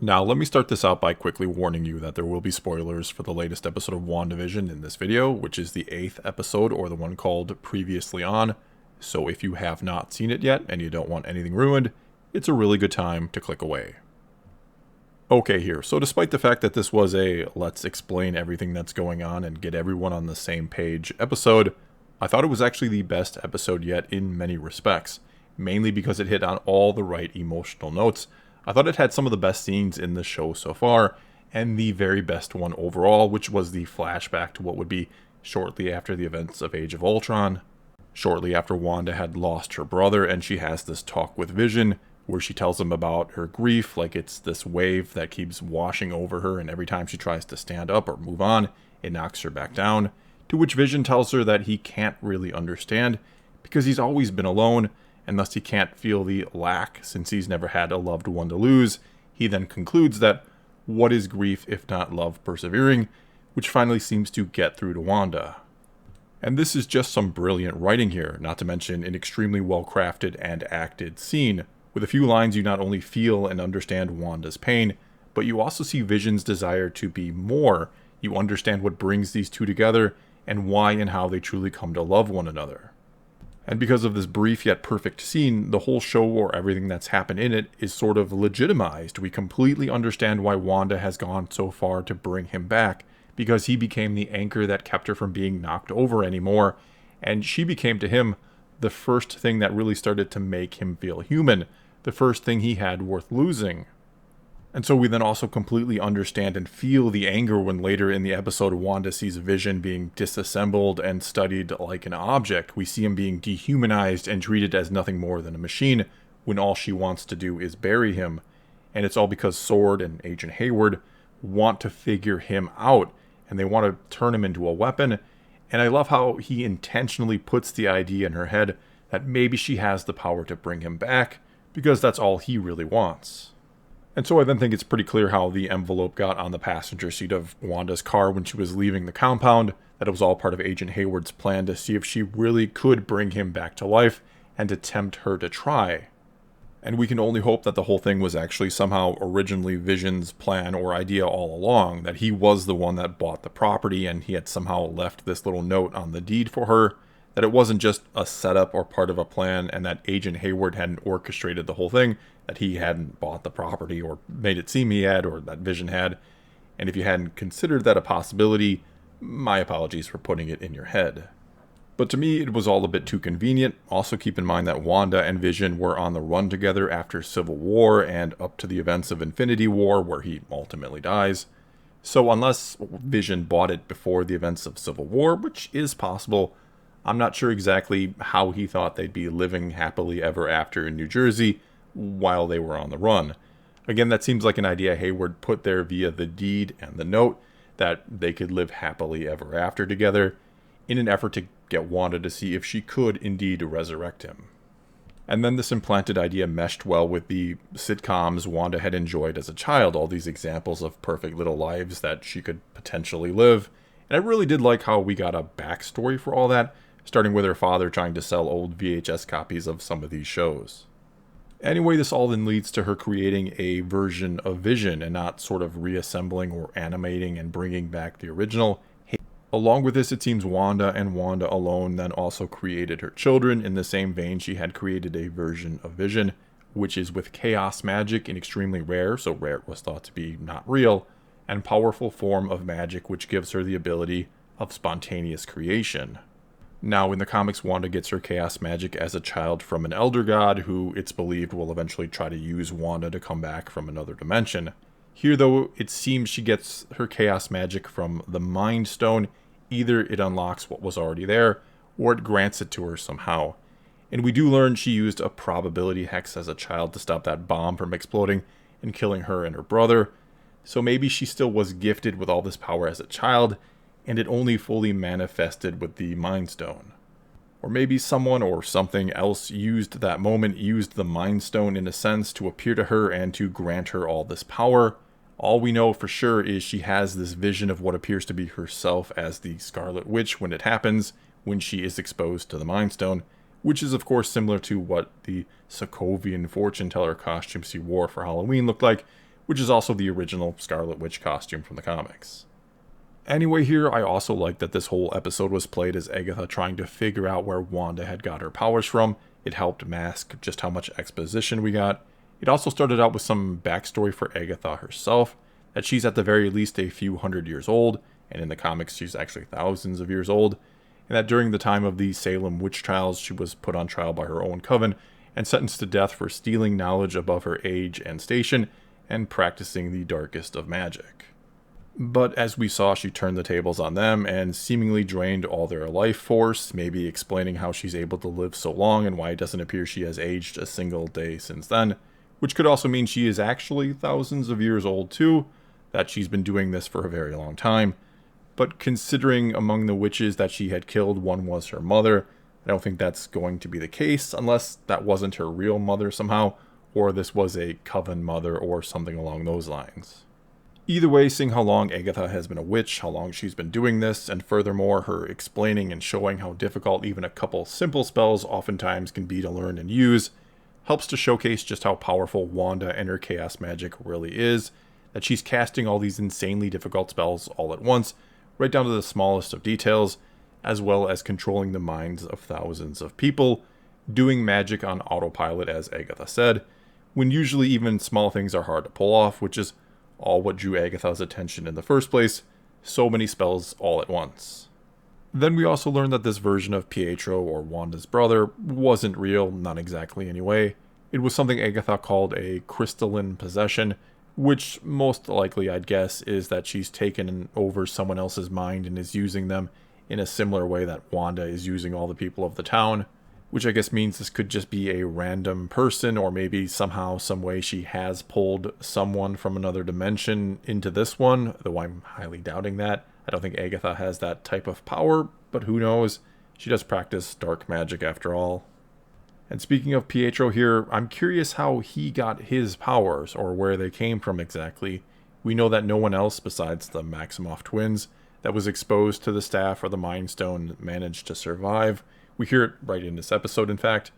Now, let me start this out by quickly warning you that there will be spoilers for the latest episode of Wandavision in this video, which is the 8th episode, or the one called Previously On. So if you have not seen it yet and you don't want anything ruined, it's a really good time to click away. Okay here, so despite the fact that this was a let's explain everything that's going on and get everyone on the same page episode, I thought it was actually the best episode yet in many respects, mainly because it hit on all the right emotional notes. I thought it had some of the best scenes in the show so far, and the very best one overall, which was the flashback to what would be shortly after the events of Age of Ultron. Shortly after Wanda had lost her brother, and she has this talk with Vision, where she tells him about her grief, like it's this wave that keeps washing over her, and every time she tries to stand up or move on, it knocks her back down. To which Vision tells her that he can't really understand, because he's always been alone, and thus he can't feel the lack since he's never had a loved one to lose. He then concludes that what is grief if not love persevering, which finally seems to get through to Wanda. And this is just some brilliant writing here, not to mention an extremely well-crafted and acted scene. With a few lines you not only feel and understand Wanda's pain, but you also see Vision's desire to be more. You understand what brings these two together, and why and how they truly come to love one another. And because of this brief yet perfect scene, the whole show or everything that's happened in it is sort of legitimized. We completely understand why Wanda has gone so far to bring him back, because he became the anchor that kept her from being knocked over anymore, and she became to him the first thing that really started to make him feel human, the first thing he had worth losing. And so we then also completely understand and feel the anger when later in the episode Wanda sees Vision being disassembled and studied like an object. We see him being dehumanized and treated as nothing more than a machine when all she wants to do is bury him. And it's all because S.W.O.R.D and Agent Hayward want to figure him out, and they want to turn him into a weapon. And I love how he intentionally puts the idea in her head that maybe she has the power to bring him back, because that's all he really wants. And so I then think it's pretty clear how the envelope got on the passenger seat of Wanda's car when she was leaving the compound, that it was all part of Agent Hayward's plan to see if she really could bring him back to life and to tempt her to try. And we can only hope that the whole thing was actually somehow originally Vision's plan or idea all along, that he was the one that bought the property and he had somehow left this little note on the deed for her, that it wasn't just a setup or part of a plan, and that Agent Hayward hadn't orchestrated the whole thing, that he hadn't bought the property or made it seem he had, or that Vision had. And if you hadn't considered that a possibility, my apologies for putting it in your head. But to me, it was all a bit too convenient. Also keep in mind that Wanda and Vision were on the run together after Civil War and up to the events of Infinity War, where he ultimately dies. So unless Vision bought it before the events of Civil War, which is possible, I'm not sure exactly how he thought they'd be living happily ever after in New Jersey while they were on the run. Again, that seems like an idea Hayward put there via the deed and the note, that they could live happily ever after together, in an effort to get Wanda to see if she could indeed resurrect him. And then this implanted idea meshed well with the sitcoms Wanda had enjoyed as a child, all these examples of perfect little lives that she could potentially live. And I really did like how we got a backstory for all that, starting with her father trying to sell old VHS copies of some of these shows. Anyway, this all then leads to her creating a version of Vision and not sort of reassembling or animating and bringing back the original. Along with this, it seems Wanda and Wanda alone then also created her children. In the same vein, she had created a version of Vision, which is with chaos magic and extremely rare, so rare it was thought to be not real, and powerful form of magic which gives her the ability of spontaneous creation. Now, in the comics, Wanda gets her chaos magic as a child from an elder god who, it's believed, will eventually try to use Wanda to come back from another dimension. Here, though, it seems she gets her chaos magic from the Mind Stone. Either it unlocks what was already there, or it grants it to her somehow. And we do learn she used a probability hex as a child to stop that bomb from exploding and killing her and her brother. So maybe she still was gifted with all this power as a child, and it only fully manifested with the Mind Stone. Or maybe someone or something else used that moment, used the Mind Stone in a sense to appear to her and to grant her all this power. All we know for sure is she has this vision of what appears to be herself as the Scarlet Witch when it happens, when she is exposed to the Mind Stone, which is of course similar to what the Sokovian fortune teller costume she wore for Halloween looked like, which is also the original Scarlet Witch costume from the comics. Anyway, here I also like that this whole episode was played as Agatha trying to figure out where Wanda had got her powers from. It helped mask just how much exposition we got. It also started out with some backstory for Agatha herself, that she's at the very least a few hundred years old, and in the comics she's actually thousands of years old, and that during the time of the Salem witch trials she was put on trial by her own coven and sentenced to death for stealing knowledge above her age and station and practicing the darkest of magic. But as we saw, she turned the tables on them and seemingly drained all their life force, maybe explaining how she's able to live so long and why it doesn't appear she has aged a single day since then, which could also mean she is actually thousands of years old too, that she's been doing this for a very long time. But considering among the witches that she had killed, one was her mother, I don't think that's going to be the case, unless that wasn't her real mother somehow, or this was a coven mother or something along those lines. Either way, seeing how long Agatha has been a witch, how long she's been doing this, and furthermore her explaining and showing how difficult even a couple simple spells oftentimes can be to learn and use, helps to showcase just how powerful Wanda and her chaos magic really is, that she's casting all these insanely difficult spells all at once, right down to the smallest of details, as well as controlling the minds of thousands of people, doing magic on autopilot as Agatha said, when usually even small things are hard to pull off, which is all what drew Agatha's attention in the first place, so many spells all at once. Then we also learned that this version of Pietro, or Wanda's brother, wasn't real, not exactly anyway. It was something Agatha called a crystalline possession, which most likely I'd guess is that she's taken over someone else's mind and is using them in a similar way that Wanda is using all the people of the town, which I guess means this could just be a random person, or maybe somehow, some way she has pulled someone from another dimension into this one, though I'm highly doubting that. I don't think Agatha has that type of power, but who knows? She does practice dark magic after all. And speaking of Pietro here, I'm curious how he got his powers, or where they came from exactly. We know that no one else besides the Maximoff twins that was exposed to the staff or the Mind Stone managed to survive. We hear it right in this episode, in fact.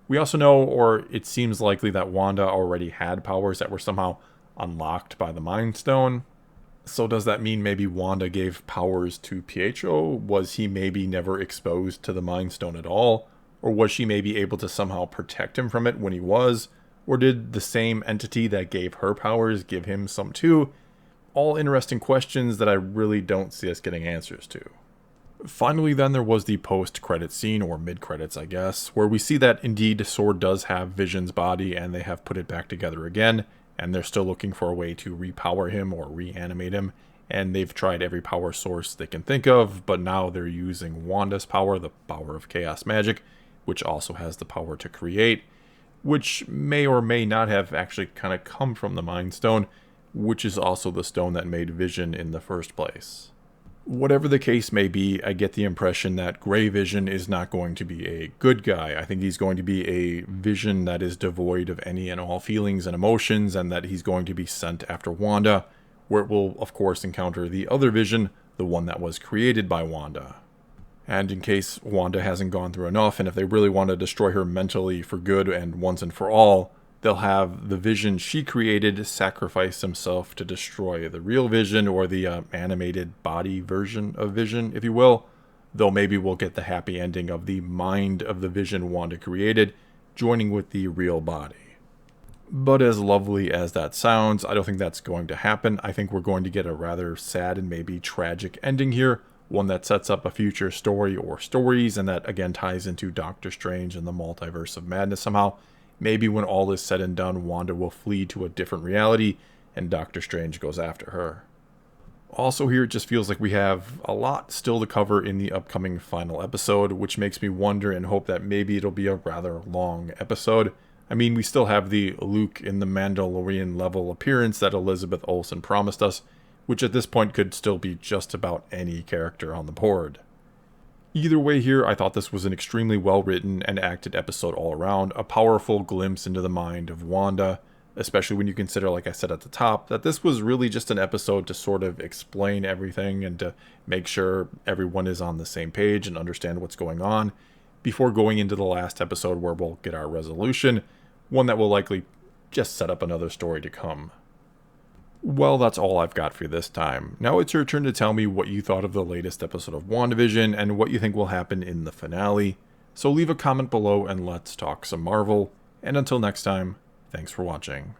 We also know, or it seems likely, that Wanda already had powers that were somehow unlocked by the Mind Stone. So does that mean maybe Wanda gave powers to Pietro? Was he maybe never exposed to the Mind Stone at all? Or was she maybe able to somehow protect him from it when he was? Or did the same entity that gave her powers give him some too? All interesting questions that I really don't see us getting answers to. Finally, then, there was the post-credit scene, or mid-credits, I guess, where we see that indeed S.W.O.R.D does have Vision's body and they have put it back together again, and they're still looking for a way to repower him or reanimate him, and they've tried every power source they can think of, but now they're using Wanda's power, the power of chaos magic, which also has the power to create, which may or may not have actually kind of come from the Mind Stone, which is also the stone that made Vision in the first place. Whatever the case may be, I get the impression that Grey Vision is not going to be a good guy. I think he's going to be a Vision that is devoid of any and all feelings and emotions, and that he's going to be sent after Wanda, where it will, of course, encounter the other Vision, the one that was created by Wanda. And in case Wanda hasn't gone through enough, and if they really want to destroy her mentally for good and once and for all, they'll have the Vision she created sacrifice himself to destroy the real Vision, or the animated body version of Vision, if you will. Though maybe we'll get the happy ending of the mind of the Vision Wanda created, joining with the real body. But as lovely as that sounds, I don't think that's going to happen. I think we're going to get a rather sad and maybe tragic ending here, one that sets up a future story or stories, and that again ties into Doctor Strange and the Multiverse of Madness somehow. Maybe when all is said and done, Wanda will flee to a different reality, and Doctor Strange goes after her. Also here, it just feels like we have a lot still to cover in the upcoming final episode, which makes me wonder and hope that maybe it'll be a rather long episode. I mean, we still have the Luke in the Mandalorian level appearance that Elizabeth Olsen promised us, which at this point could still be just about any character on the board. Either way here, I thought this was an extremely well-written and acted episode all around, a powerful glimpse into the mind of Wanda, especially when you consider, like I said at the top, that this was really just an episode to sort of explain everything and to make sure everyone is on the same page and understand what's going on, before going into the last episode where we'll get our resolution, one that will likely just set up another story to come. Well, that's all I've got for you this time. Now it's your turn to tell me what you thought of the latest episode of Wandavision and what you think will happen in the finale. So leave a comment below and let's talk some Marvel. And until next time, thanks for watching.